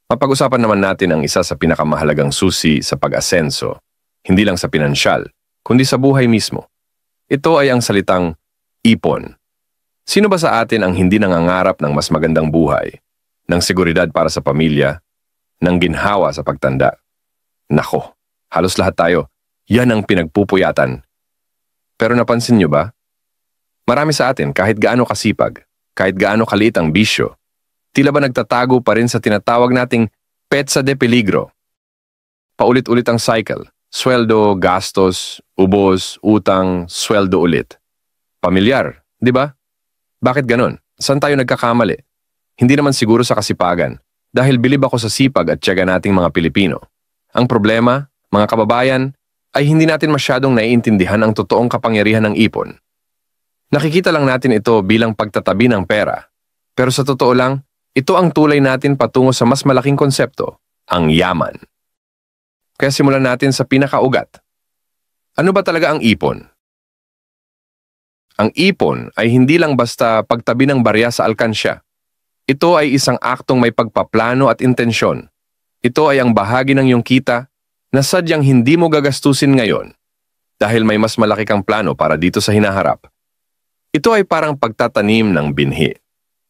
Mapag-usapan naman natin ang isa sa pinakamahalagang susi sa pag-asenso, hindi lang sa pinansyal, kundi sa buhay mismo. Ito ay ang salitang ipon. Sino ba sa atin ang hindi nangangarap ng mas magandang buhay, ng seguridad para sa pamilya, ng ginhawa sa pagtanda? Nako, halos lahat tayo. Yan ang pinagpupuyatan. Pero napansin nyo ba? Marami sa atin kahit gaano kasipag, kahit gaano kaliit ang bisyo, tila ba nagtatago pa rin sa tinatawag nating petsa de peligro. Paulit-ulit ang cycle. Sweldo, gastos, ubos, utang, sweldo ulit. Pamilyar, di ba? Bakit ganon? Saan tayo nagkakamali? Hindi naman siguro sa kasipagan, dahil bilib ako sa sipag at tiyaga nating mga Pilipino. Ang problema, mga kababayan, ay hindi natin masyadong naiintindihan ang totoong kapangyarihan ng ipon. Nakikita lang natin ito bilang pagtatabi ng pera. Pero sa totoo lang, ito ang tulay natin patungo sa mas malaking konsepto, ang yaman. Kaya simulan natin sa pinakaugat. Ano ba talaga ang ipon? Ang ipon ay hindi lang basta pagtabi ng barya sa alkansya. Ito ay isang aktong may pagpaplano at intensyon. Ito ay ang bahagi ng iyong kita na sadyang hindi mo gagastusin ngayon dahil may mas malaki kang plano para dito sa hinaharap. Ito ay parang pagtatanim ng binhi.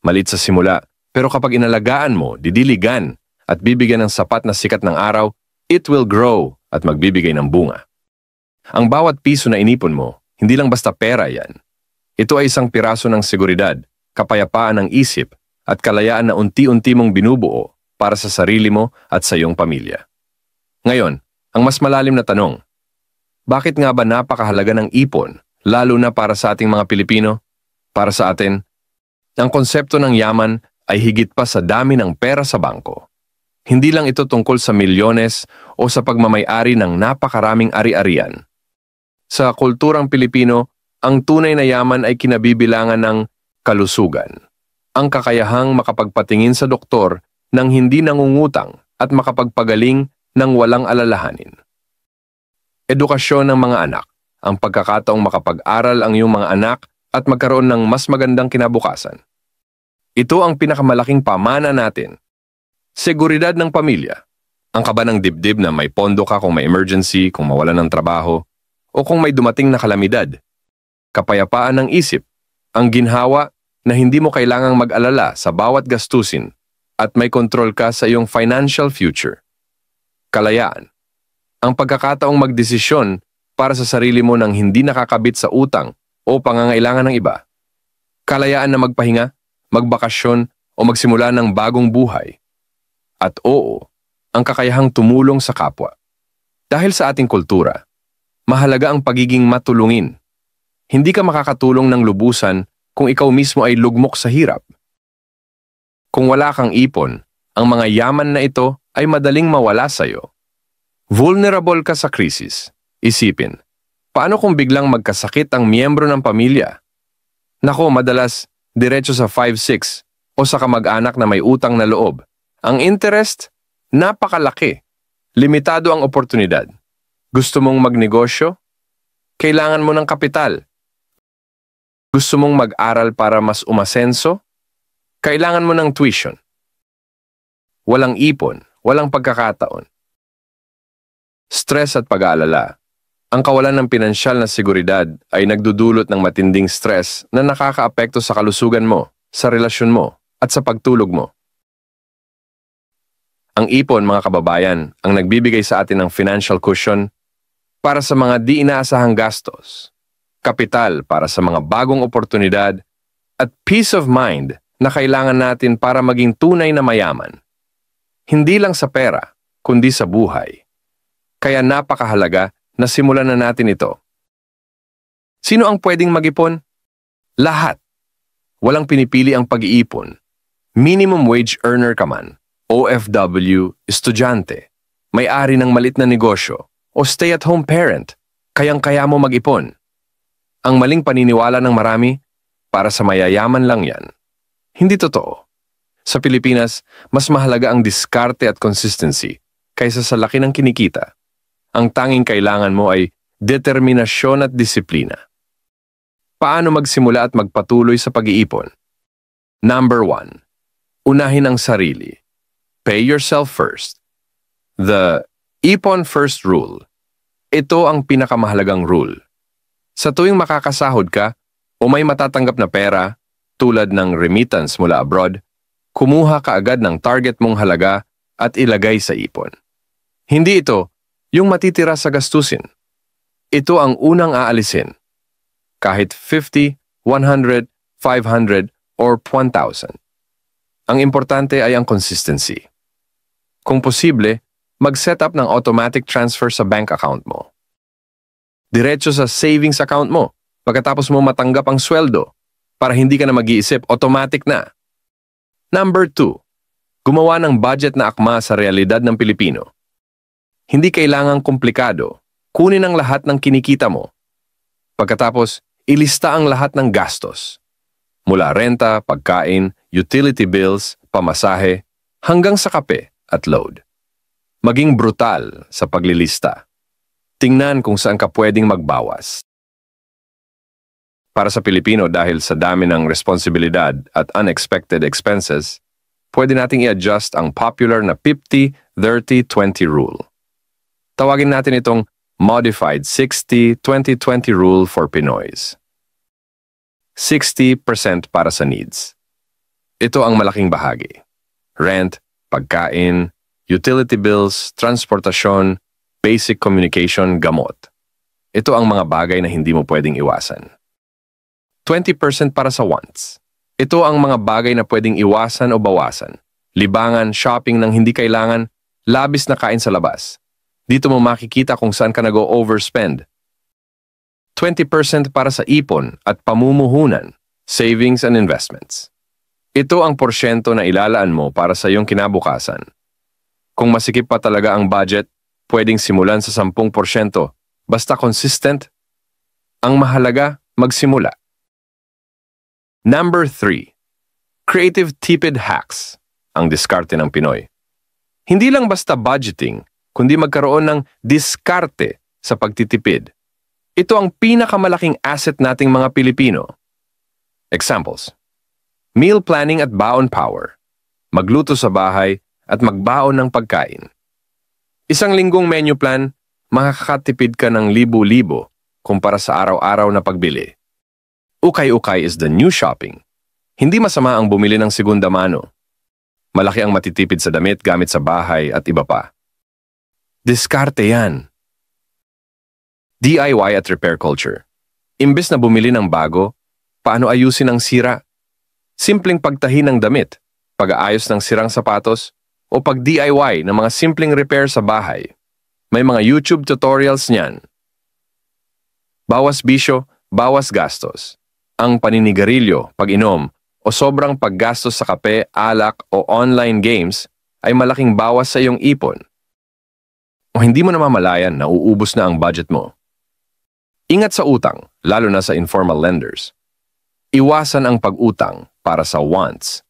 Malit sa simula, pero kapag inalagaan mo, didiligan at bibigyan ng sapat na sikat ng araw, it will grow at magbibigay ng bunga. Ang bawat piso na inipon mo, hindi lang basta pera yan. Ito ay isang piraso ng seguridad, kapayapaan ng isip, at kalayaan na unti-unti mong binubuo para sa sarili mo at sa iyong pamilya. Ngayon, ang mas malalim na tanong, bakit nga ba napakahalaga ng ipon, lalo na para sa ating mga Pilipino? Para sa atin, ang konsepto ng yaman ay higit pa sa dami ng pera sa bangko. Hindi lang ito tungkol sa milyones o sa pagmamay-ari ng napakaraming ari-arian. Sa kulturang Pilipino, ang tunay na yaman ay kinabibilangan ng kalusugan. Ang kakayahang makapagpatingin sa doktor nang hindi nangungutang at makapagpagaling ng walang alalahanin. Edukasyon ng mga anak, ang pagkakataong makapag-aral ang iyong mga anak at magkaroon ng mas magandang kinabukasan. Ito ang pinakamalaking pamana natin. Seguridad ng pamilya. Ang kaba ng dibdib na may pondo ka kung may emergency, kung mawalan ng trabaho, o kung may dumating na kalamidad. Kapayapaan ng isip. Ang ginhawa na hindi mo kailangang mag-alala sa bawat gastusin at may kontrol ka sa iyong financial future. Kalayaan. Ang pagkakataong magdesisyon para sa sarili mo nang hindi nakakabit sa utang o pangangailangan ng iba. Kalayaan na magpahinga, magbakasyon o magsimula ng bagong buhay. At oo, ang kakayahang tumulong sa kapwa. Dahil sa ating kultura, mahalaga ang pagiging matulungin. Hindi ka makakatulong ng lubusan kung ikaw mismo ay lugmok sa hirap. Kung wala kang ipon, ang mga yaman na ito ay madaling mawala sa iyo. Vulnerable ka sa krisis. Isipin, paano kung biglang magkasakit ang miyembro ng pamilya? Nako, madalas, diretso sa 5-6 o sa kamag-anak na may utang na loob. Ang interest, napakalaki. Limitado ang oportunidad. Gusto mong magnegosyo? Kailangan mo ng kapital. Gusto mong mag-aral para mas umasenso? Kailangan mo ng tuition. Walang ipon, walang pagkakataon. Stress at pag-aalala. Ang kawalan ng pinansyal na seguridad ay nagdudulot ng matinding stress na nakakaapekto sa kalusugan mo, sa relasyon mo, at sa pagtulog mo. Ang ipon, mga kababayan, ang nagbibigay sa atin ng financial cushion para sa mga di inaasahang gastos, kapital para sa mga bagong oportunidad, at peace of mind na kailangan natin para maging tunay na mayaman. Hindi lang sa pera, kundi sa buhay. Kaya napakahalaga na simulan na natin ito. Sino ang pwedeng mag-ipon? Lahat. Walang pinipili ang pag-iipon. Minimum wage earner ka man, OFW, estudyante, may-ari ng malit na negosyo, o stay-at-home parent, kayang-kaya mo mag-ipon. Ang maling paniniwala ng marami, para sa mayayaman lang yan. Hindi totoo. Sa Pilipinas, mas mahalaga ang diskarte at consistency kaysa sa laki ng kinikita. Ang tanging kailangan mo ay determinasyon at disiplina. Paano magsimula at magpatuloy sa pag-iipon? Number 1. Unahin ang sarili. Pay yourself first. The Ipon First Rule. Ito ang pinakamahalagang rule. Sa tuwing makakasahod ka o may matatanggap na pera, tulad ng remittance mula abroad, kumuha ka agad ng target mong halaga at ilagay sa ipon. Hindi ito yung matitira sa gastusin. Ito ang unang aalisin. Kahit 50, 100, 500, or 1,000. Ang importante ay ang consistency. Kung posible, mag-set up ng automatic transfer sa bank account mo. Diretso sa savings account mo pagkatapos mo matanggap ang sweldo para hindi ka na mag-iisip, automatic na. Number 2, gumawa ng budget na akma sa realidad ng Pilipino. Hindi kailangang komplikado, kunin ang lahat ng kinikita mo. Pagkatapos, ilista ang lahat ng gastos. Mula renta, pagkain, utility bills, pamasahe, hanggang sa kape at load. Maging brutal sa paglilista. Tingnan kung saan ka pwedeng magbawas. Para sa Pilipino, dahil sa dami ng responsibilidad at unexpected expenses, pwede nating i-adjust ang popular na 50-30-20 rule. Tawagin natin itong Modified 60-20-20 Rule for Pinoys. 60% para sa needs. Ito ang malaking bahagi. Rent, pagkain, utility bills, transportasyon, basic communication, gamot. Ito ang mga bagay na hindi mo pwedeng iwasan. 20% para sa wants. Ito ang mga bagay na pwedeng iwasan o bawasan. Libangan, shopping ng hindi kailangan, labis na kain sa labas. Dito mo makikita kung saan ka nag-overspend. 20% para sa ipon at pamumuhunan, savings and investments. Ito ang porsyento na ilalaan mo para sa iyong kinabukasan. Kung masikip pa talaga ang budget, pwedeng simulan sa 10%. Basta consistent, ang mahalaga, magsimula. Number 3. Creative tipid hacks, ang diskarte ng Pinoy. Hindi lang basta budgeting, kundi magkaroon ng diskarte sa pagtitipid. Ito ang pinakamalaking asset nating mga Pilipino. Examples. Meal planning at baon power. Magluto sa bahay at magbaon ng pagkain. Isang linggong menu plan, makakatipid ka ng libo-libo kumpara sa araw-araw na pagbili. Ukay-ukay is the new shopping. Hindi masama ang bumili ng segunda mano. Malaki ang matitipid sa damit, gamit sa bahay at iba pa. Diskarte yan. DIY at repair culture. Imbes na bumili ng bago, paano ayusin ang sira? Simpleng pagtahi ng damit, pag-aayos ng sirang sapatos, o pag-DIY ng mga simpleng repair sa bahay. May mga YouTube tutorials niyan. Bawas bisyo, bawas gastos. Ang paninigarilyo, pag-inom, o sobrang paggastos sa kape, alak, o online games ay malaking bawas sa iyong ipon. O hindi mo namamalayan na uubos na ang budget mo. Ingat sa utang, lalo na sa informal lenders. Iwasan ang pag-utang para sa wants.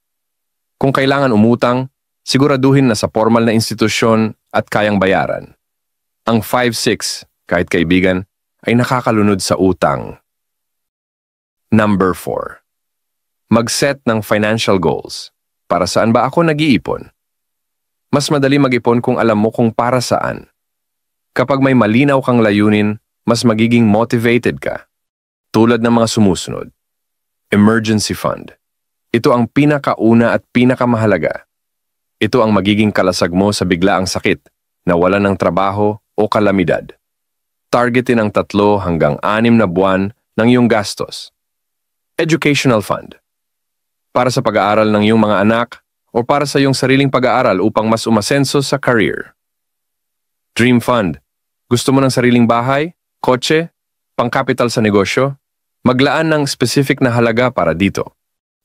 Kung kailangan umutang, siguraduhin na sa formal na institusyon at kayang bayaran. Ang 5-6, kahit kaibigan, ay nakakalunod sa utang. Number 4. Mag-set ng financial goals. Para saan ba ako nag-iipon? Mas madali mag-ipon kung alam mo kung para saan. Kapag may malinaw kang layunin, mas magiging motivated ka. Tulad ng mga sumusunod. Emergency fund. Ito ang pinakauna at pinakamahalaga. Ito ang magiging kalasag mo sa biglaang sakit, nawalan ng trabaho o kalamidad. Targetin ang 3 hanggang 6 na buwan ng iyong gastos. Educational fund. Para sa pag-aaral ng iyong mga anak o para sa iyong sariling pag-aaral upang mas umasenso sa career. Dream fund. Gusto mo ng sariling bahay, kotse, pangkapital sa negosyo? Maglaan ng specific na halaga para dito.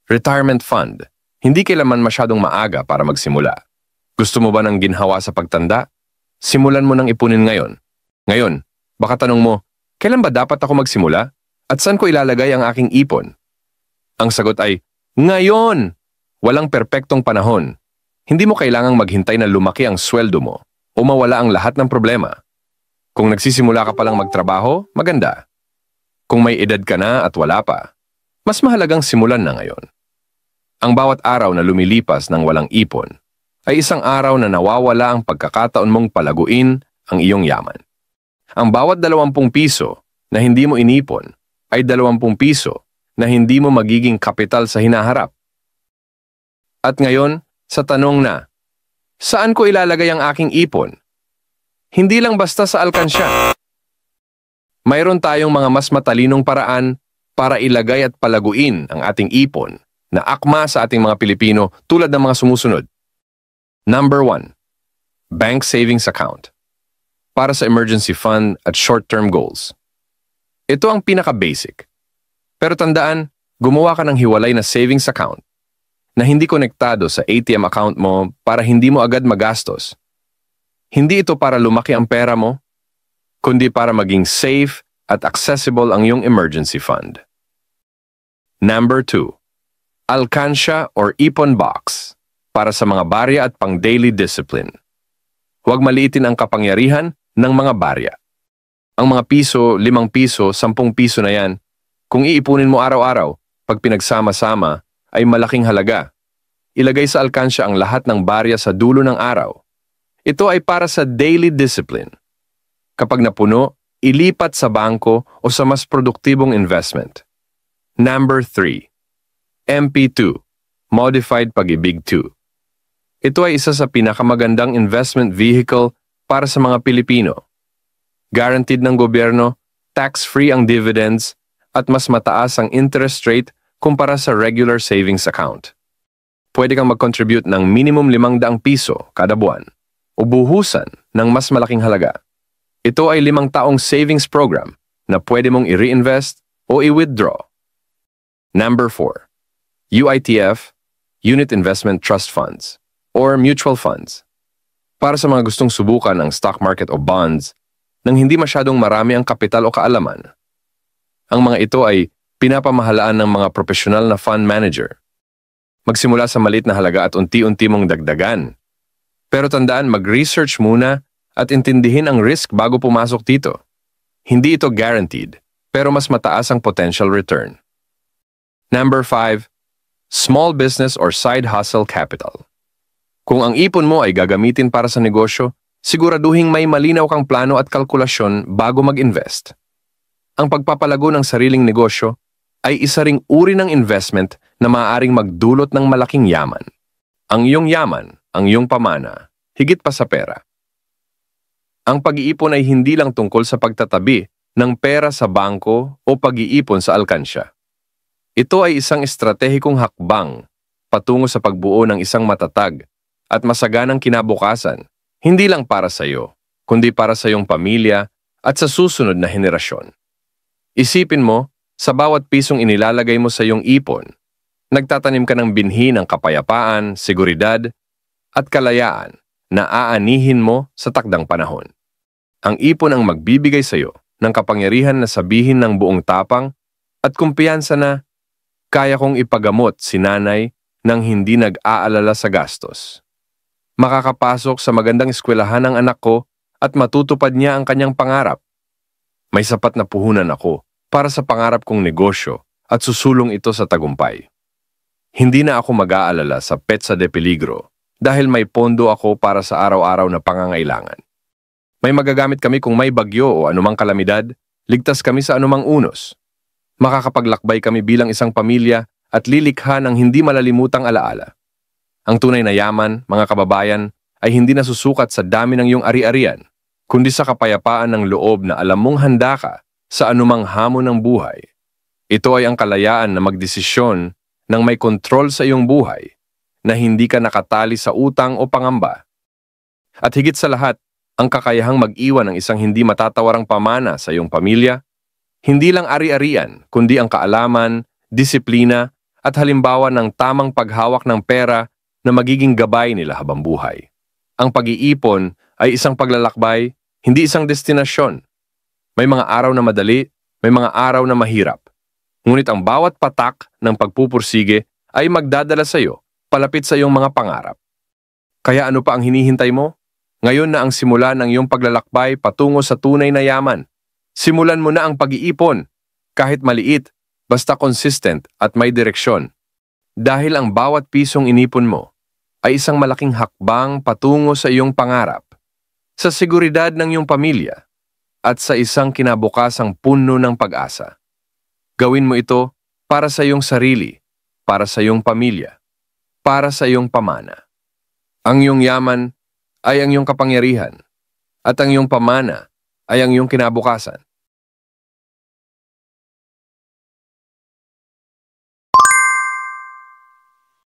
Retirement fund. Hindi kailanman masyadong maaga para magsimula. Gusto mo ba ng ginhawa sa pagtanda? Simulan mo ng ipunin ngayon. Ngayon, baka tanong mo, kailan ba dapat ako magsimula? At saan ko ilalagay ang aking ipon? Ang sagot ay, ngayon! Walang perpektong panahon. Hindi mo kailangang maghintay na lumaki ang sweldo mo o mawala ang lahat ng problema. Kung nagsisimula ka palang magtrabaho, maganda. Kung may edad ka na at wala pa, mas mahalagang simulan na ngayon. Ang bawat araw na lumilipas ng walang ipon ay isang araw na nawawala ang pagkakataon mong palaguin ang iyong yaman. Ang bawat 20 piso na hindi mo inipon ay 20 piso na hindi mo magiging kapital sa hinaharap. At ngayon, sa tanong na, saan ko ilalagay ang aking ipon? Hindi lang basta sa alkansya. Mayroon tayong mga mas matalinong paraan para ilagay at palaguin ang ating ipon na akma sa ating mga Pilipino tulad ng mga sumusunod. Number 1. Bank Savings Account. Para sa emergency fund at short-term goals. Ito ang pinaka-basic. Pero tandaan, gumawa ka ng hiwalay na savings account na hindi konektado sa ATM account mo para hindi mo agad magastos. Hindi ito para lumaki ang pera mo, kundi para maging safe at accessible ang iyong emergency fund. Number 2. Alkansya or ipon box para sa mga barya at pang-daily discipline. Huwag maliitin ang kapangyarihan ng mga barya. Ang mga piso, 5 piso, 10 piso na yan, kung iipunin mo araw-araw, pag pinagsama-sama, ay malaking halaga. Ilagay sa alkansya ang lahat ng barya sa dulo ng araw. Ito ay para sa daily discipline. Kapag napuno, ilipat sa bangko o sa mas produktibong investment. Number 3. MP2, Modified Pag-ibig 2. Ito ay isa sa pinakamagandang investment vehicle para sa mga Pilipino. Guaranteed ng gobyerno, tax-free ang dividends, at mas mataas ang interest rate kumpara sa regular savings account. Pwede kang mag-contribute ng minimum 500 piso kada buwan o buhusan ng mas malaking halaga. Ito ay 5 taong savings program na pwede mong i-reinvest o i-withdraw. Number 4. UITF, Unit Investment Trust Funds, or Mutual Funds. Para sa mga gustong subukan ang stock market o bonds nang hindi masyadong marami ang kapital o kaalaman. Ang mga ito ay pinapamahalaan ng mga profesional na fund manager. Magsimula sa maliit na halaga at unti-unti mong dagdagan. Pero tandaan, mag-research muna at intindihin ang risk bago pumasok dito. Hindi ito guaranteed, pero mas mataas ang potential return. Number 5. Small business or side hustle capital. Kung ang ipon mo ay gagamitin para sa negosyo, siguraduhing may malinaw kang plano at kalkulasyon bago mag-invest. Ang pagpapalago ng sariling negosyo ay isa ring uri ng investment na maaaring magdulot ng malaking yaman. Ang iyong yaman, ang iyong pamana, higit pa sa pera. Ang pag-iipon ay hindi lang tungkol sa pagtatabi ng pera sa bangko o pag-iipon sa alkansya. Ito ay isang estratehikong hakbang patungo sa pagbuo ng isang matatag at masaganang kinabukasan, hindi lang para sa iyo, kundi para sa iyong pamilya at sa susunod na henerasyon. Isipin mo, sa bawat pisong inilalagay mo sa iyong ipon, nagtatanim ka ng binhi ng kapayapaan, seguridad, at kalayaan na aanihin mo sa takdang panahon. Ang ipon ang magbibigay sa iyo ng kapangyarihan na sabihin ng buong tapang at kumpiyansa na kaya kong ipagamot si nanay nang hindi nag-aalala sa gastos. Makakapasok sa magandang eskwelahan ang anak ko at matutupad niya ang kanyang pangarap. May sapat na puhunan ako para sa pangarap kong negosyo at susulong ito sa tagumpay. Hindi na ako mag-aalala sa petsa de peligro dahil may pondo ako para sa araw-araw na pangangailangan. May magagamit kami kung may bagyo o anumang kalamidad, ligtas kami sa anumang unos. Makakapaglakbay kami bilang isang pamilya at lilikha ng hindi malalimutang alaala. Ang tunay na yaman, mga kababayan, ay hindi nasusukat sa dami ng iyong ari-arian, kundi sa kapayapaan ng loob na alam mong handa ka sa anumang hamon ng buhay. Ito ay ang kalayaan na magdesisyon ng may kontrol sa iyong buhay, na hindi ka nakatali sa utang o pangamba. At higit sa lahat, ang kakayahang mag-iwan ng isang hindi matatawarang pamana sa iyong pamilya, hindi lang ari-arian, kundi ang kaalaman, disiplina, at halimbawa ng tamang paghawak ng pera na magiging gabay nila habang buhay. Ang pag-iipon ay isang paglalakbay, hindi isang destinasyon. May mga araw na madali, may mga araw na mahirap. Ngunit ang bawat patak ng pagpupursige ay magdadala sa iyo, palapit sa iyong mga pangarap. Kaya ano pa ang hinihintay mo? Ngayon na ang simula ng iyong paglalakbay patungo sa tunay na yaman. Simulan mo na ang pag-iipon, kahit maliit, basta consistent at may direksyon. Dahil ang bawat pisong inipon mo, ay isang malaking hakbang patungo sa iyong pangarap, sa seguridad ng iyong pamilya, at sa isang kinabukasang puno ng pag-asa. Gawin mo ito para sa iyong sarili, para sa iyong pamilya, para sa iyong pamana. Ang iyong yaman ay ang iyong kapangyarihan, at ang iyong pamana ay ang iyong kinabukasan.